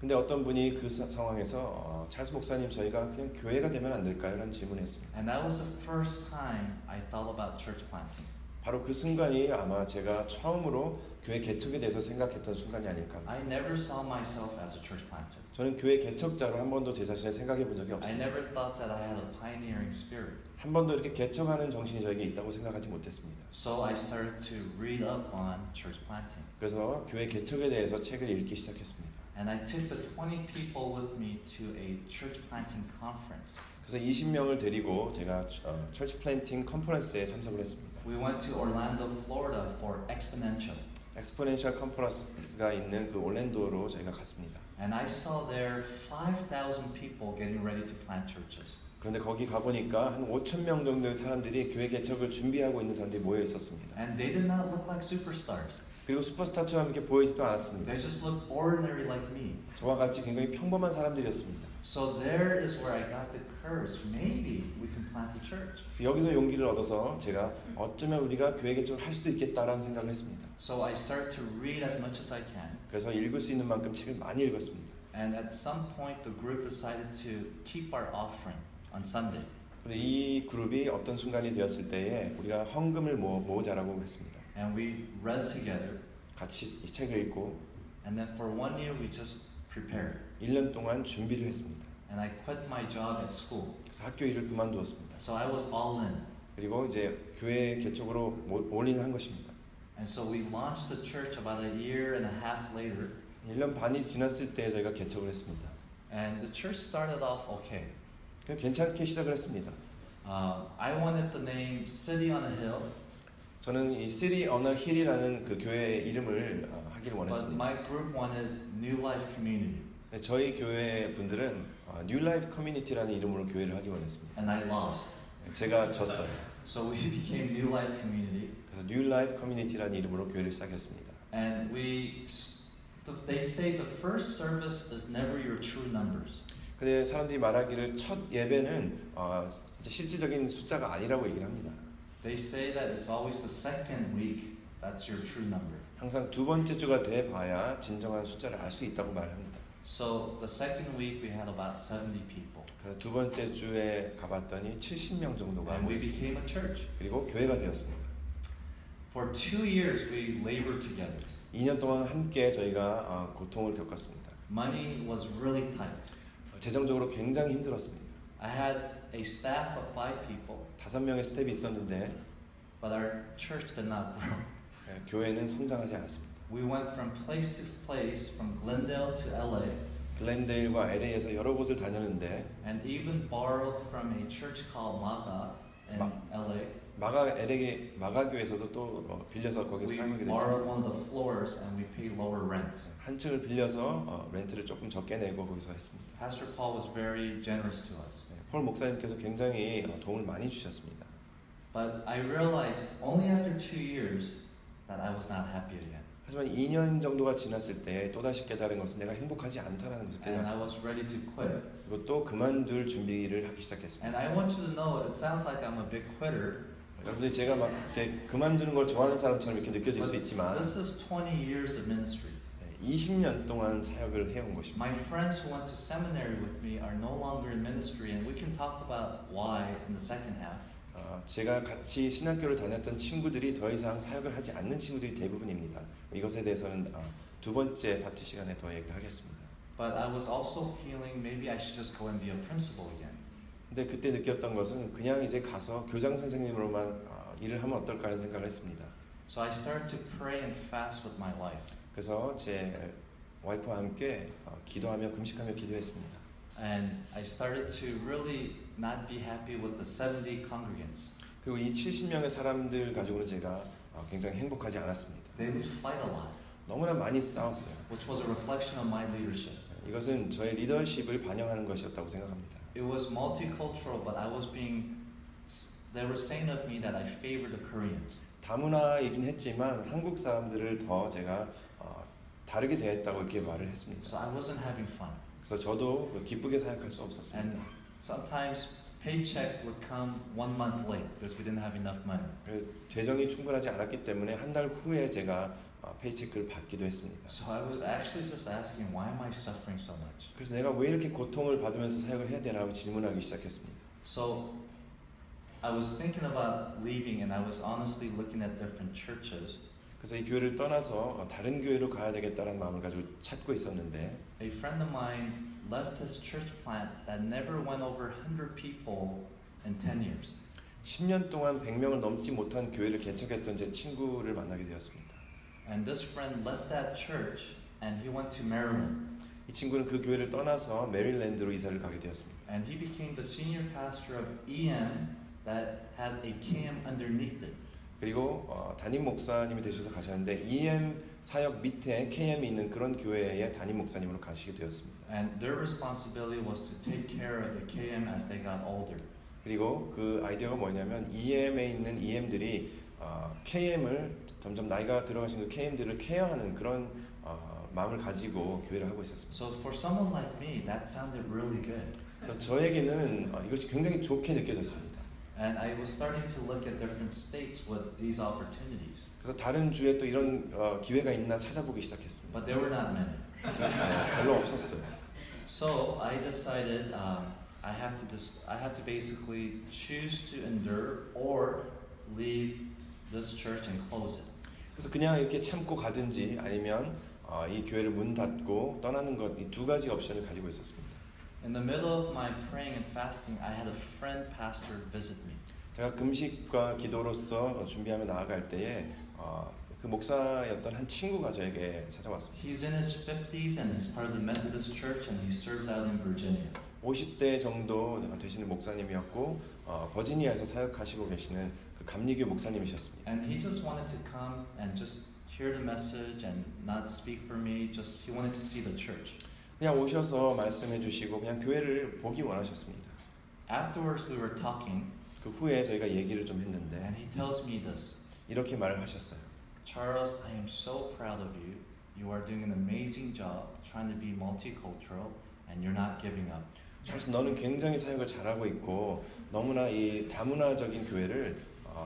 근데 어떤 분이 그 상황에서 찰스 목사님 저희가 그냥 교회가 되면 안 될까요? 라는 질문을 했습니다.
And that was the first time I thought about church planting.
바로 그 순간이 아마 제가 처음으로 교회 개척에 대해서 생각했던 순간이 아닐까 합니다.
I never saw myself as a church planter.
저는 교회 개척자로 한 번도 제 자신을 생각해 본 적이
I
없습니다.
never thought that I had a pioneering spirit.
한 번도 이렇게 개척하는 정신이 저에게 있다고 생각하지 못했습니다.
So I started to read up on church planting.
그래서 교회 개척에 대해서 책을 읽기 시작했습니다.
And I took the 20 people with me to a church planting conference.
그래서 20명을 데리고 제가 처치 플랜팅 컨퍼런스에 참석을 했습니다.
We went to Orlando, Florida for Exponential.
엑스포넨셜 컨퍼런스가 있는 그 올랜도로 저희가 갔습니다.
And I saw there 5,000 people getting ready to plant churches.
그런데 거기 가보니까 한 5,000명 정도의 사람들이 교회 개척을 준비하고 있는 사람들이 모여 있었습니다.
And they did not look like superstars.
그리고 슈퍼스타처럼 이렇게 보이지도 않았습니다.
They just looked ordinary like me.
저와 같이 굉장히 평범한 사람들이었습니다.
So there is where I got the courage. Maybe we can plant a church.
그래서 여기서 용기를 얻어서 제가 어쩌면 우리가 교회 개척을 할 수도 있겠다라는 생각을 했습니다.
So I started to read as much as I can.
그래서 읽을 수 있는 만큼 책을 많이 읽었습니다.
And at some point, the group decided to keep our offering on Sunday.
이 그룹이 어떤 순간이 되었을 때에 우리가 헌금을 모으자라고 했습니다.
And we read together.
같이 이 책을 읽고
And then for 1 year, we just prepared.
1년 동안 준비를 했습니다.
And I quit my job at school.
그래서 학교 일을 그만두었습니다.
So I was all in.
그리고 이제 교회 개척으로 올인한 것입니다.
And so we launched the church about a year and a half later.
1년 반이 지났을 때 저희가 개척을 했습니다.
And the church started off okay.
괜찮게 시작을 했습니다.
I wanted the name City on a Hill.
저는 이 City on a Hill이라는 그 교회 이름을 하기를
But
원했습니다.
my group wanted New Life Community.
저희 교회 분들은 New Life Community라는 이름으로 교회를 하기 원했습니다.
And I lost.
제가 졌어요.
So we became New Life Community.
그래서 New Life Community라는 이름으로 교회를 시작했습니다.
And they say the first service is never your true numbers.
근데 사람들이 말하기를 첫 예배는 진짜 실질적인 숫자가 아니라고 얘기를 합니다.
They say that it's always the second week that's your true number.
항상 두 번째 주가 돼 봐야 진정한 숫자를 알 수 있다고 말합니다.
So the second week we had about 70 people.
그래서 두 번째 주에 가봤더니 70명 정도가
And we
모였습니다.
became a church.
그리고 교회가 되었습니다.
For 2 years we labored together.
2년 동안 함께 저희가 고통을 겪었습니다.
Money was really tight.
재정적으로 굉장히 힘들었습니다.
I had a staff of 5 people.
5명의 스텝이 있었는데
But our church did not grow.
교회는 성장하지 않았습니다.
We went from place to place, from Glendale to LA,
글렌데일과 LA에서 여러 곳을 다녔는데
and even borrowed from a church called Maga in LA.
마가 교회에서도 또 빌려서 거기서
We
사용하게
borrowed
됐습니다.
one of the floors and we paid lower rent.
한 층을 빌려서 렌트를 조금 적게 내고 거기서 했습니다.
Pastor Paul was very generous to us.
폴 목사님께서 굉장히 도움을 많이 주셨습니다.
But I realized only after 2 years that I was not happy again.
하지만 2년 정도가 지났을 때 또다시 깨달은 것은 내가 행복하지 않다는 것을
And I
깨달았습니다.
was ready to quit.
그리고 또 그만둘 준비를 하기 시작했습니다.
And I want you to know, it sounds like I'm a big quitter.
여러분들 제가 막 이제 그만두는 걸 좋아하는 사람처럼 이렇게 느껴질 수
But
있지만
this is 20 years of ministry.
20년 동안 사역을 해온 것입니다.
My friends who went to seminary with me are no longer in ministry, and we can talk about why in the second half.
제가 같이 신학교를 다녔던 친구들이 더 이상 사역을 하지 않는 친구들이 대부분입니다. 이것에 대해서는 두 번째 파트 시간에 더 얘기하겠습니다.
But I was also feeling maybe I should just go and be a principal again.
근데 그때 느꼈던 것은 그냥 이제 가서 교장 선생님으로만 일을 하면 어떨까 하는 생각을 했습니다.
So I started to pray and fast with my wife.
그래서 제 와이프와 함께 기도하며 금식하며 기도했습니다.
And I started to really not be happy with the 70 congregants.
그리고 이 70명의 사람들 가지고는 제가 굉장히 행복하지 않았습니다.
They would fight a lot,
너무나 많이 싸웠어요.
which was a reflection of my leadership.
이것은 저의 리더십을 반영하는 것이었다고 생각합니다.
It was multicultural, but they were saying of me that I favor the Koreans.
다문화이긴 했지만 한국 사람들을 더 제가 다르게 대했다고 이렇게 말을 했습니다.
So I wasn't having fun.
그래서 저도 기쁘게 사역할 수 없었습니다.
And sometimes paycheck would come 1 month late because we didn't have enough money.
재정이 충분하지 않았기 때문에 한 달 후에 제가 페이체크를 받기도 했습니다.
So I was actually just asking, why am I suffering so much?
그래서 내가 왜 이렇게 고통을 받으면서 사역을 해야 되나 하고 질문하기 시작했습니다.
So I was thinking about leaving, and I was honestly looking at different churches.
그래서 이 교회를 떠나서 다른 교회로 가야 되겠다는 마음을 가지고 찾고 있었는데
A friend of mine left his church plant that never went over 100 people in 10 years.
10년 동안 100명을 넘지 못한 교회를 개척했던 제 친구를 만나게 되었습니다.
And this friend left that church and he went to Maryland.
이 친구는 그 교회를 떠나서 메릴랜드로 이사를 가게 되었습니다.
And he became the senior pastor of EM that had a cam underneath it.
그리고 담임 목사님이 되셔서 가셨는데 EM 사역 밑에 KM이 있는 그런 교회의 담임 목사님으로 가시게 되었습니다.
And their responsibility was to take care of the KM as they got older.
그리고 그 아이디어가 뭐냐면 EM에 있는 EM들이 KM을 점점 나이가 들어가신 그 KM들을 케어하는 그런 마음을 가지고 교회를 하고 있었습니다.
So for someone like me, that sounded really good.
그래서 저에게는 이것이 굉장히 좋게 느껴졌습니다.
And I was starting to look at different states with these opportunities.
그래서 다른 주에 또 이런 기회가 있나 찾아보기 시작했습니다.
But there were not many.
별로 없었어요.
So I decided I have to basically choose to endure or leave this church and close it.
그래서 그냥 이렇게 참고 가든지 아니면 이 교회를 문 닫고 떠나는 것, 이 두 가지 옵션을 가지고 있었습니다.
In the middle of my praying and fasting, I had a friend pastor visit me.
제가 금식과 기도로서 준비하며 나아갈 때에 그 목사였던 한 친구가 저에게 찾아왔습니다.
He's in his 50s and he's part of the Methodist Church and he serves out in Virginia.
50대 정도 되시는 목사님이었고 버지니아에서 사역하시고 계시는 그 감리교 목사님이셨습니다.
And he just wanted to come and just hear the message and not speak for me. Just he wanted to see the church.
그냥 오셔서 말씀해 주시고 그냥 교회를 보기 원하셨습니다.
Afterwards, we were talking,
그 후에 저희가 얘기를 좀 했는데
and he tells me this.
이렇게 말을 하셨어요.
Charles, I am so proud of you. You are doing an amazing job trying to be multicultural, and you're not giving up.
그래서 너는 굉장히 사역을 잘하고 있고 너무나 이 다문화적인 교회를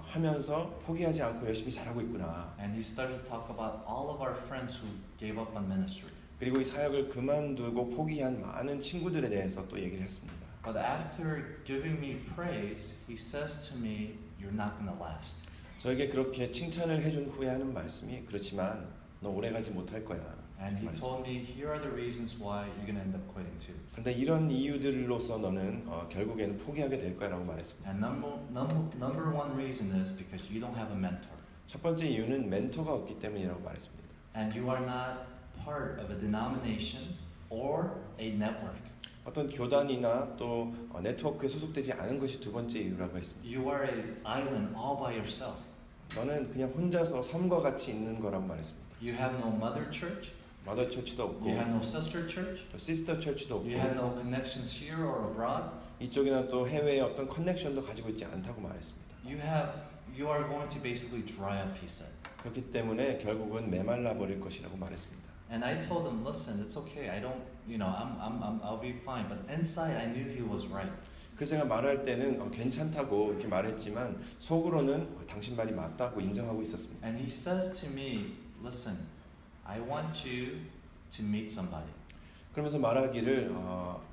하면서 포기하지 않고 열심히 잘하고 있구나.
And he started to talk about all of our friends who gave up on ministry.
그리고 이 사역을 그만두고 포기한 많은 친구들에 대해서 또 얘기를 했습니다.
But after giving me praise, he says to me, "You're not going to last."
저에게 그렇게 칭찬을 해준 후에 하는 말씀이 그렇지만 너 오래가지 못할 거야.
And he
말했습니다.
told me, "Here are the reasons why you're going to end up quitting too."
그런데 이런 이유들로서 너는 결국에는 포기하게 될 거야라고 말했습니다.
And number one reason is because you don't have a mentor,
첫 번째 이유는 멘토가 없기 때문이라고 말했습니다.
and you are not part of a denomination or a network.
어떤 교단이나 또 네트워크에 소속되지 않은 것이 두 번째 이유라고 했습니다.
You are an island all by yourself.
너는 그냥 혼자서 섬과 같이 있는 거라고 말했습니다.
You have no mother church.
마더 처치도 없고
You have no sister church.
또 시스터 처치도 없고
You have no connections here or abroad.
이쪽이나 또 해외의 어떤 커넥션도 가지고 있지 않다고 말했습니다.
You are going to basically dry up, he said.
그렇기 때문에 결국은 메말라 버릴 것이라고 말했습니다.
And I told him, listen, it's okay. I don't, I'll be fine. But inside, I knew he was right.
그래서 제가 말할 때는 괜찮다고 이렇게 말했지만 속으로는 당신 말이 맞다고 인정하고 있었습니다.
And he says to me, listen, I want you to meet somebody.
그러면서 말하기를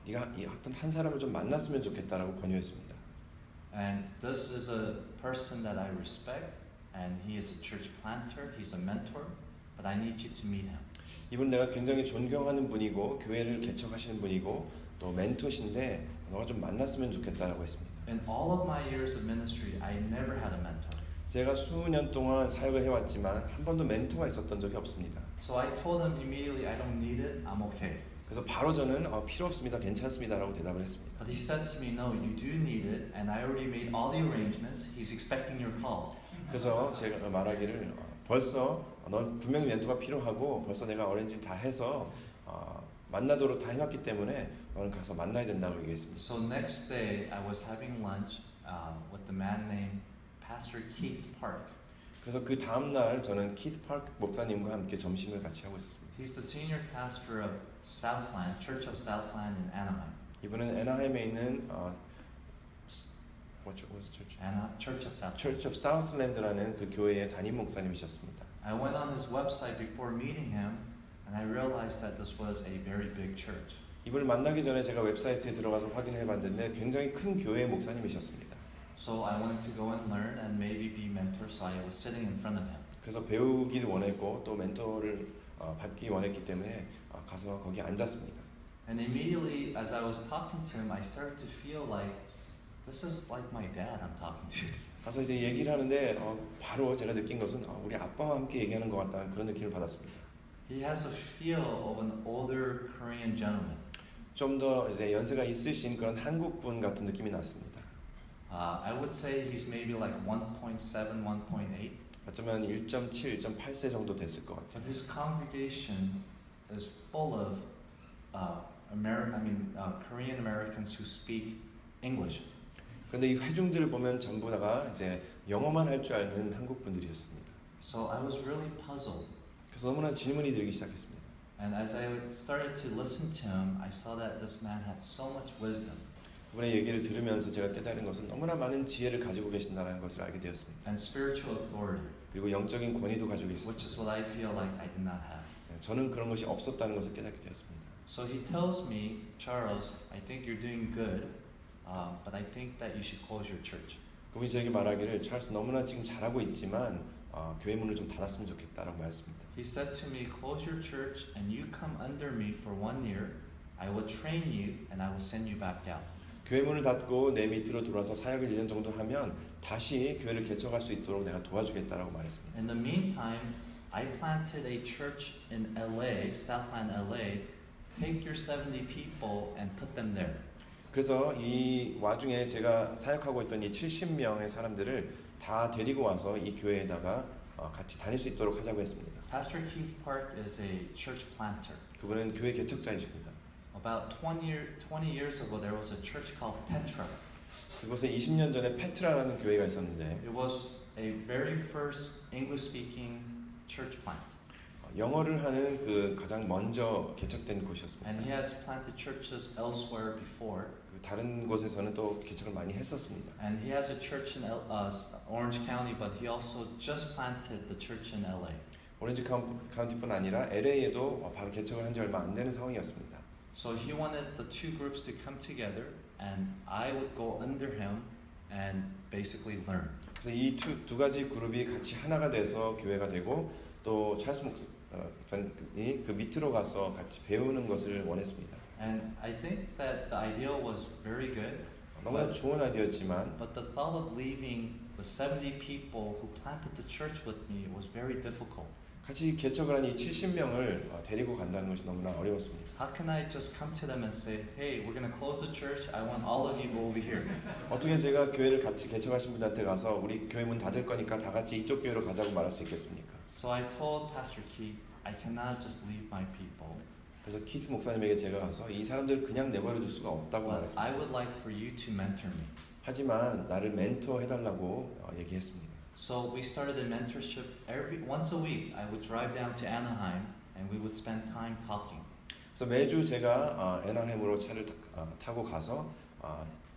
네가 어떤 한 사람을 좀 만났으면 좋겠다라고 권유했습니다.
And this is a person that I respect, and he is a church planter. He's a mentor, but I need you to meet him.
이분 내가 굉장히 존경하는 분이고 교회를 개척하시는 분이고 또 멘토신데 너가 좀 만났으면 좋겠다라고 했습니다.
In all of my years of ministry, I never had a mentor.
제가 수년 동안 사역을 해왔지만 한 번도 멘토가 있었던 적이 없습니다.
So I told him immediately, I don't need it. I'm okay.
그래서 바로 저는 필요 없습니다, 괜찮습니다라고 대답을 했습니다.
But he said to me, no, you do need it, and I already made all the arrangements. He's expecting your call.
그래서 제가 말하기를 벌써 넌 분명히 멘토가 필요하고 벌써 내가 어레인지 다 해서 만나도록 다 해놨기 때문에 너는 가서 만나야 된다고 얘기했습니다.
So next day, I was having lunch with the man named Pastor Keith Park.
그래서 그 다음 날 저는 키스 파크 목사님과 함께 점심을 같이 하고 있었습니다.
He's the senior pastor of Southland, Church of Southland in Anaheim.
이분은 애나하임에 있는
Church of Southland.
Church of Southland라는 그 교회의 담임 목사님이셨습니다.
I went on his website before meeting him, and I realized that this was a very big church.
이분을 만나기 전에 제가 웹사이트에 들어가서 확인해봤는데 굉장히 큰 교회의 목사님이셨습니다.
So I wanted to go and learn and maybe be mentor. So I was sitting in front of him.
그래서 배우길 원했고 또 멘토를 받기 원했기 때문에 가서 거기 앉았습니다.
And immediately, as I was talking to him, I started to feel like this is like my dad I'm talking to.
가서 이제 얘기를 하는데 바로 제가 느낀 것은 우리 아빠와 함께 얘기하는 것 같다는 그런 느낌을 받았습니다.
He has a feel of an older Korean gentleman.
좀 더 이제 연세가 있으신 그런 한국 분 같은 느낌이 났습니다.
I would say he's maybe like 1.7, 1.8.
어쩌면 1.7, 1.8세 정도 됐을 것 같아요.
But his congregation is full of Korean Americans who speak English.
그런데 이 회중들을 보면 전부 다가 이제 영어만 할 줄 아는 한국 분들이었습니다.
So I was really puzzled.
그래서 너무나 질문이 들기 시작했습니다.
And as I started to listen to him, I saw that this man had so much wisdom
그분의 얘기를 들으면서 제가 깨달은 것은 너무나 많은 지혜를 가지고 계신다는 것을 알게 되었습니다.
and spiritual authority,
그리고 영적인 권위도 가지고
which is
계셨습니다.
what I feel like I did not have.
저는 그런 것이 없었다는 것을 깨닫게 되었습니다.
So he tells me, Charles, I think you're doing good, but I think that you should close your church.
그분이 저에게 말하기를 찰스 너무나 지금 잘하고 있지만 교회 문을 좀 닫았으면 좋겠다라고 말했습니다.
He said to me, close your church and you come under me for 1 year. I will train you and I will send you back out.
교회 문을 닫고 내 밑으로 들어와서 사역을 1년 정도 하면 다시 교회를 개척할 수 있도록 내가 도와주겠다라고 말했습니다.
In the meantime, I planted a church in LA, Southland LA. Take your 70 people and put them there.
그래서 이 와중에 제가 사역하고 있던 이 70명의 사람들을 다 데리고 와서 이 교회에다가 같이 다닐 수 있도록 하자고 했습니다.
Pastor Keith Park is a church planter.
그분은 교회 개척자이십니다.
About 20 years ago, there was a church called Petra.
그곳에 20년 전에 페트라라는 교회가 있었는데
It was a very first English-speaking church plant.
영어를 하는 그 가장 먼저 개척된 곳이었습니다.
And he has planted churches elsewhere before.
다른 곳에서는 또 개척을 많이 했었습니다.
And he has a church in Orange County, but he also just planted the church in LA.
오렌지 카운티뿐 아니라 LA에도 바로 개척을 한 지 얼마 안 되는 상황이었습니다.
So he wanted the two groups to come together, and I would go under him and basically learn.
그래서 이 두 가지 그룹이 같이 하나가 돼서 교회가 되고 또 찰스 목사님이 그 밑으로 가서 같이 배우는 것을 원했습니다.
And I think that the idea was very good.
너무나 좋은 아이디어였지만
But the thought of leaving the 70 people who planted the church with me was very difficult.
같이 개척을 한 이 70명을 데리고 간다는 것이 너무나 어려웠습니다.
How can I just come to them and say, hey, we're going to close the church. I want all of you to go over here.
어떻게 제가 교회를 같이 개척하신 분한테 가서 우리 교회 문 닫을 거니까 다 같이 이쪽 교회로 가자고 말할 수 있겠습니까?
So I told Pastor Keith, I cannot just leave my people.
그래서 키스 목사님에게 제가 가서 이 사람들을 그냥 내버려 둘 수가 없다고
But
말했습니다.
I would like for you to mentor me.
하지만 나를 멘토해달라고 얘기했습니다.
So we started a mentorship. Once a week, I would drive down to Anaheim and we would spend time talking.
그래서 매주 제가 애나햄으로 차를 타고 가서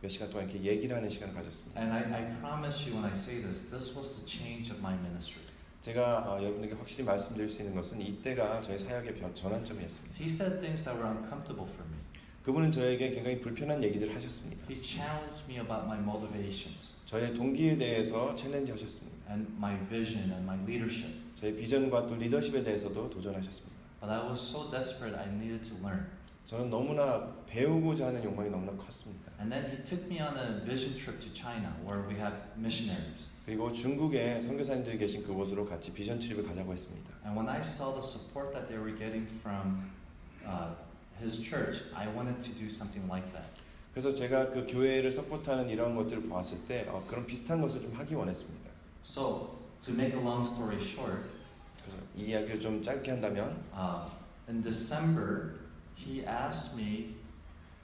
몇 시간 동안 이렇게 얘기를 하는 시간을 가졌습니다.
And I promise you when I say this, this was the change of my ministry.
제가 여러분에게 확실히 말씀드릴 수 있는 것은 이때가 저희 사역의 전환점이었습니다.
He said things that were uncomfortable for me.
그분은 저에게 굉장히 불편한 얘기들을 하셨습니다.
He challenged me about my motivations
저의 동기에 대해서 챌린지 하셨습니다.
and my vision and my leadership.
저의 비전과 또 리더십에 대해서도 도전하셨습니다.
But I was so desperate, I needed to learn.
저는 너무나 배우고자 하는 욕망이 너무나 컸습니다.
And then he took me on a vision trip to China where we have missionaries.
그리고 중국에 선교사님들이 계신 그곳으로 같이 비전 트립을 가자고 했습니다.
And when I saw the support that they were getting from his church, I wanted to do something like that.
그래서 제가 그 교회를 서포트하는 이런 것들을 보았을 때 그런 비슷한 것을 좀 하기 원했습니다.
So, to make a long story short,
그래서 이 이야기를 좀 짧게 한다면
in December, he asked me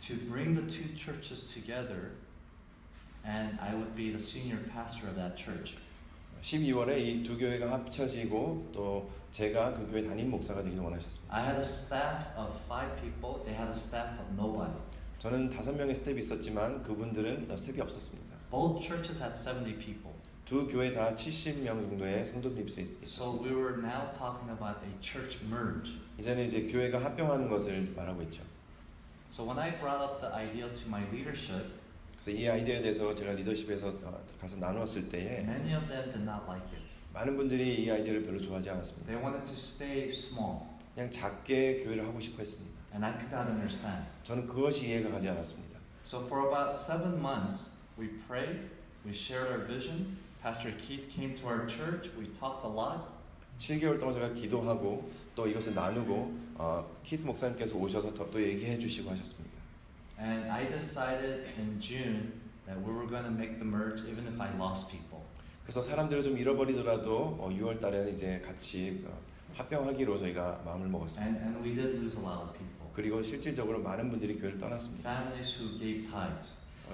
to bring the two churches together and I would be the senior pastor of that church.
12월에 이 두 교회가 합쳐지고 또 제가 그 교회 담임 목사가 되기를 원하셨습니다.
I had a staff of 5 people. They had a staff of nobody.
저는 5명의 스텝이 있었지만 그분들은 스텝이 없었습니다.
Both churches had 70 people.
두 교회 다 70명 정도의 성도들이 있었습니다.
So we were now talking about a church merge.
이제는 이제 교회가 합병하는 것을 말하고 있죠.
So when I brought up the idea to my leadership,
그래서 이 아이디어에 대해서 제가 리더십에서 가서 나누었을 때에
many of them did not like it.
많은 분들이 이 아이디어를 별로 좋아하지 않았습니다.
They wanted to stay small,
그냥 작게 교회를 하고 싶어 했습니다.
and I could not understand.
저는 그것이 이해가 가지 않았습니다.
So for about 7 months, we prayed, we shared our vision. Pastor Keith came to our church. We talked a lot.
7개월 동안 제가 기도하고 또 이것을 나누고 키스 목사님께서 오셔서 또 얘기해 주시고 하셨습니다.
And I decided in June that we were going to make the merge even if I lost people.
그래서 사람들을 좀 잃어버리더라도 6월 달에는 이제 같이 합병하기로 저희가 마음을 먹었습니다.
And we did lose a lot of people.
그리고 실질적으로 많은 분들이 교회를 떠났습니다.
Families who gave tithes.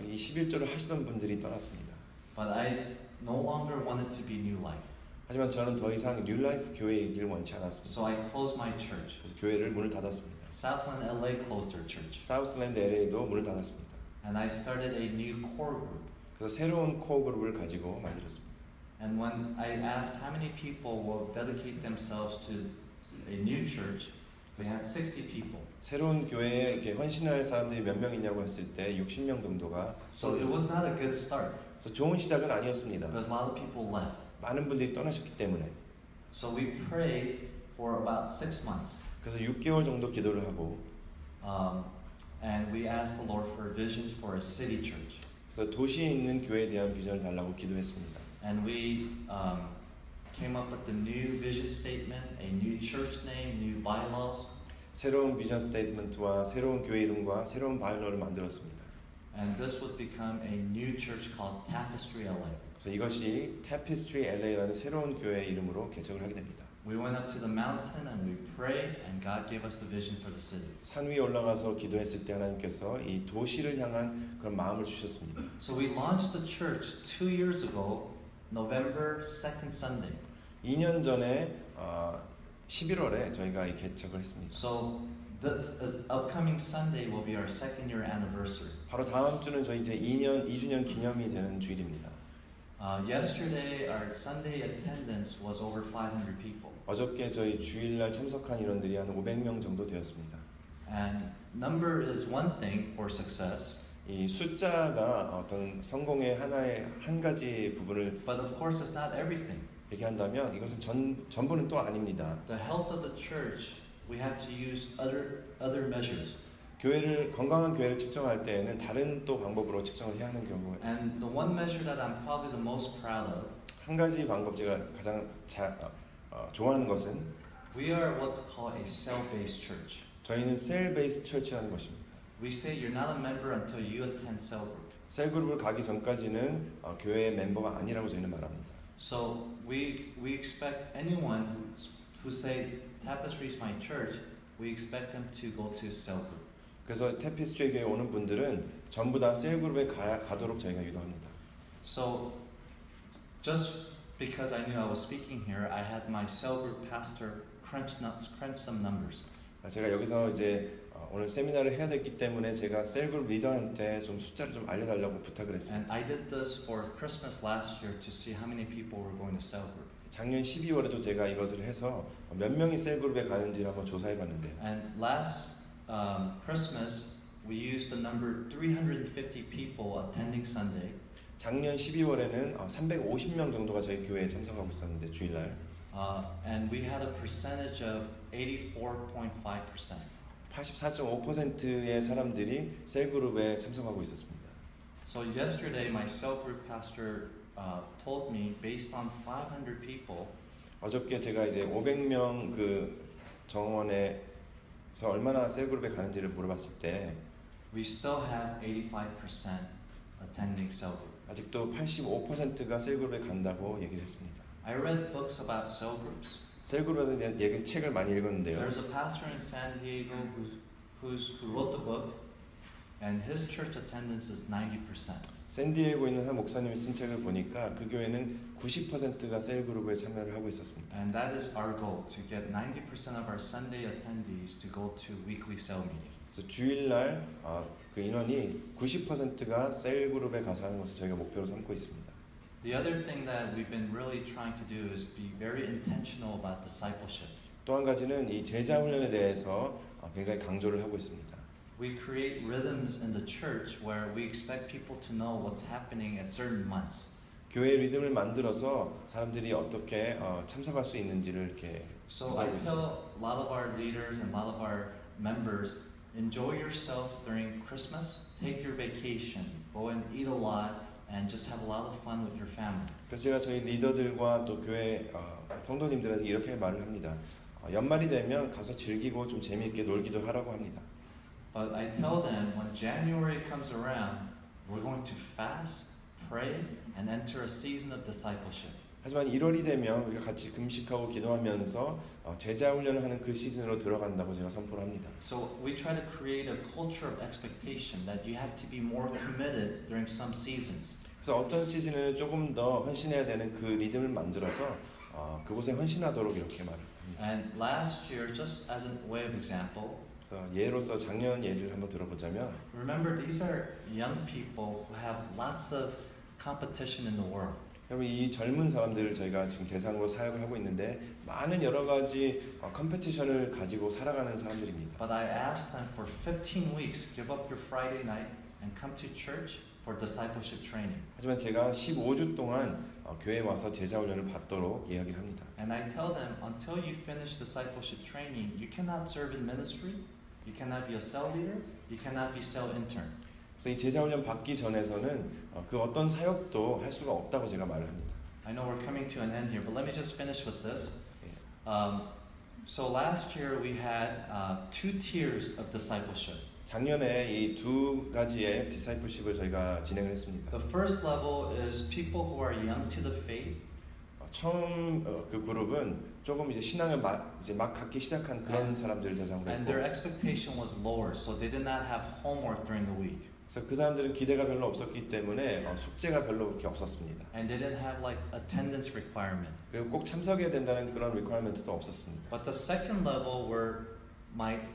이 11조를 하시던 분들이 떠났습니다.
But I no longer wanted to be New Life.
하지만 저는 더 이상 뉴라이프 교회이길 원치 않았습니다.
So I closed my church.
그래서 교회를 문을 닫았습니다.
Southland LA closed their church.
사우스랜드 LA도 문을 닫았습니다.
And I started a new core group.
그래서 새로운 코어 그룹을 가지고 만들었습니다.
And when I asked how many people will dedicate themselves to a new church, we had 60 people.
새로운 교회에 이렇게 헌신할 사람들이 몇 명 있냐고 했을 때 60명 정도가
So it was not a good start
그래서 좋은 시작은 아니었습니다.
because a lot of people left.
많은 분들이 떠나셨기 때문에
So we prayed for about 6 months.
그래서 6개월 정도 기도를 하고
And we asked the Lord for a vision for a city church.
그래서 도시에 있는 교회에 대한 비전을 달라고 기도했습니다.
And we came up with the new vision statement, a new church name, new bylaws.
새로운 비전 스테이트먼트와 새로운 교회 이름과 새로운 바이러를 만들었습니다.
And this would become a new church called Tapestry LA.
그래서 이것이 Tapestry LA라는 새로운 교회 이름으로 개척을 하게 됩니다.
We went up to the mountain and we prayed, and God gave us the vision for the city.
산 위에 올라가서 기도했을 때 하나님께서 이 도시를 향한 그런 마음을 주셨습니다.
So we launched the church 2 years ago, November 2nd Sunday.
2년 전에 11월에 저희가 이 개척을 했습니다.
So the upcoming Sunday will be our 2nd year anniversary.
바로 다음 주는 저희 이제 2주년 기념이 되는 주일입니다.
Yesterday, our Sunday attendance was over 500 people.
어저께 저희 주일날 참석한 인원들이 한 500명 정도 되었습니다.
And number is one thing for success.
이 숫자가 어떤 성공의 하나의 한 가지 부분을
But of course, it's not everything.
얘기한다면 이것은 전부는 또 아닙니다.
The health of the church, we have to use other measures.
건강한 교회를 측정할 때에는 다른 또 방법으로 측정을 해야 하는 경우가 있습니다.
And the one measure that I'm probably the most proud of,
한 가지 방법 제가 가장 좋아하는 것은
we are what's called a cell-based church.
저희는 셀 베이스 처치라는 것입니다.
We say you're not a member until you attend cell group.
셀 그룹을 가기 전까지는 교회의 멤버가 아니라고 저희는 말합니다.
So we expect anyone who say Tapestry is my church, we expect them to go to cell group.
그래서 테피스트리 교회에 오는 분들은 전부 다 셀 그룹에 가도록 저희가 유도합니다.
So just because I knew I was speaking here, I had my cell group pastor crunch some numbers.
제가 여기서 이제 오늘 세미나를 해야 됐기 때문에 제가 셀 그룹 리더한테 좀 숫자를 좀 알려달라고 부탁을
And
했습니다.
I did this for Christmas last year to see how many people were going to cell group.
작년 12월에도 제가 이것을 해서 몇 명이 셀 그룹에 가는지를 한번 조사해봤는데
And last Christmas, we used the number 350 people attending Sunday.
작년 12월에는 350명 정도가 저희 교회에 참석하고 있었는데 주일날
And we had a percentage of 84.5%.
84.5%의 사람들이 셀 그룹에 참석하고 있었습니다.
So yesterday, my cell group pastor told me, based on 500 people,
어저께 제가 이제 500명 그 정원에서 얼마나 셀 그룹에 가는지를 물어봤을 때
we still have 85% attending cell group.
아직도 85%가 셀 그룹에 간다고 얘기를 했습니다.
I read books about cell groups.
셀 그룹에 대한 얘기는 책을 많이 읽었는데요.
There's a pastor in San Diego who wrote the book, and his church attendance is 90%.
샌디에고에 있는 한 목사님이 쓴 책을 보니까 그 교회는 90%가 셀 그룹에 참여를 하고 있었습니다.
And that is our goal, to get 90% of our Sunday attendees to go to weekly cell meeting.
그래서 주일날 그 인원이 90%가 셀 그룹에 가서 하는 것을 저희가 목표로 삼고 있습니다.
The other thing that we've been really trying to do is be very intentional about discipleship.
또 한 가지는 이 제자 훈련에 대해서 굉장히 강조를 하고 있습니다.
We create rhythms in the church where we expect people to know what's happening at certain months.
교회 리듬을 만들어서 사람들이 어떻게 참석할 수 있는지를 이렇게
So I tell a lot of our leaders and a lot of our members, enjoy yourself during Christmas, take your vacation, go and eat a lot, and just have a lot of fun with your family.
그래서 제가 저희 리더들과 또 교회 성도님들한테 이렇게 말을 합니다. 연말이 되면 가서 즐기고 좀 재미있게 놀기도 하라고 합니다.
But I tell them when January comes around, we're going to fast, pray, and enter a season of discipleship.
하지만 1월이 되면 우리가 같이 금식하고 기도하면서 제자 훈련을 하는 그 시즌으로 들어간다고 제가 선포를 합니다.
So we try to create a culture of expectation that you have to be more committed during some seasons.
그래서 어떤 시즌에는 조금 더 헌신해야 되는 그 리듬을 만들어서 그곳에 헌신하도록 이렇게 말을 합니다.
And last year, just as a way of example,
그래서 예로서 작년 예를 한번 들어보자면
remember these are young people who have lots of competition in the world.
여러분 이 젊은 사람들을 저희가 지금 대상으로 사역을 하고 있는데 많은 여러 가지 컴페티션을 가지고 살아가는 사람들입니다.
But I asked them for 15 weeks, give up your Friday night and come to church for discipleship training.
하지만 제가 15주 동안 교회에 와서 제자 훈련을 받도록 이야기를 합니다.
And I tell them, until you finish discipleship training, you cannot serve in ministry, you cannot be a cell leader, you cannot be cell intern.
그래서 이 제자 훈련 받기 전에서는 그 어떤 사역도 할 수가 없다고 제가 말을 합니다.
I know we're coming to an end here, but let me just finish with this.
예.
So last year we had 2 tiers of discipleship.
작년에 이 두 가지의 디사이플십을 저희가 진행을 했습니다.
The first level is people who are young to the faith.
처음 그 그룹은 조금 이제 신앙을 이제 막 갖기 시작한 그런 사람들을 대상으로
And
했고,
their expectation was lower, so they did not have homework during the week.
그래서 그 사람들은 기대가 별로 없었기 때문에 숙제가 별로 그렇게 없었습니다.
And they didn't have like attendance requirement.
그리고 꼭 참석해야 된다는 그런 리퀘어먼트도 없었습니다.
But the second level were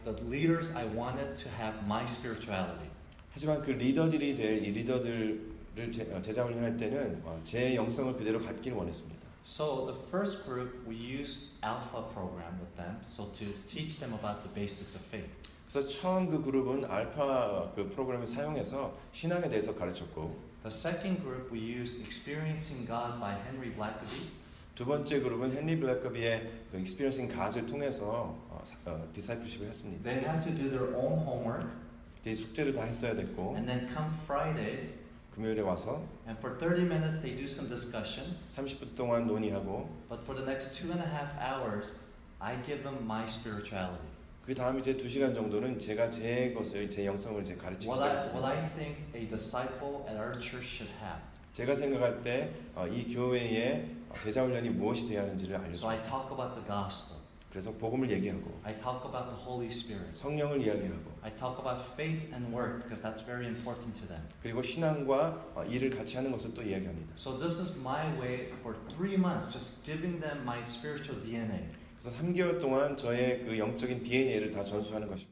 the leaders I wanted to have my spirituality.
하지만 그 리더들이 될 이 리더들을 제자 훈련할 때는 제 영성을 그대로 갖기를 원했습니다.
So the first group we used Alpha program with them, so to teach them about the basics of faith.
그래서 처음 그 그룹은 알파 그 프로그램을 사용해서 신앙에 대해서 가르쳤고,
The second group we used Experiencing God by Henry Blackaby.
두 번째 그룹은 헨리 블랙커비의 그 Experiencing God을 통해서 디사이플십을 했습니다.
They had to do their own homework
이 숙제를 다 했어야 됐고,
and then come Friday
금요일에 와서
and for 30 minutes they do some discussion.
30분 동안 논의하고,
But for the next 2.5 hours, I give them my spirituality.
그 다음 이제 2시간 정도는 제가 제 것을, 제 영성을 이제 가르치기
What
시작했습니다.
I think a disciple at our church should have.
제가 생각할 때 이 교회의 제자 훈련이 무엇이 되어야 하는지를
So I
알려줍니다.
talk about the gospel.
그래서 복음을 얘기하고,
I talk about the Holy Spirit.
성령을 이야기하고,
I talk about faith and work because that's very important to them.
그리고 신앙과 일을 같이 하는 것을 또 이야기합니다.
So this is my way for 3 months, just giving them my spiritual DNA.
그래서 3개월 동안 저의 그 영적인 DNA를 다 전수하는 것입니다.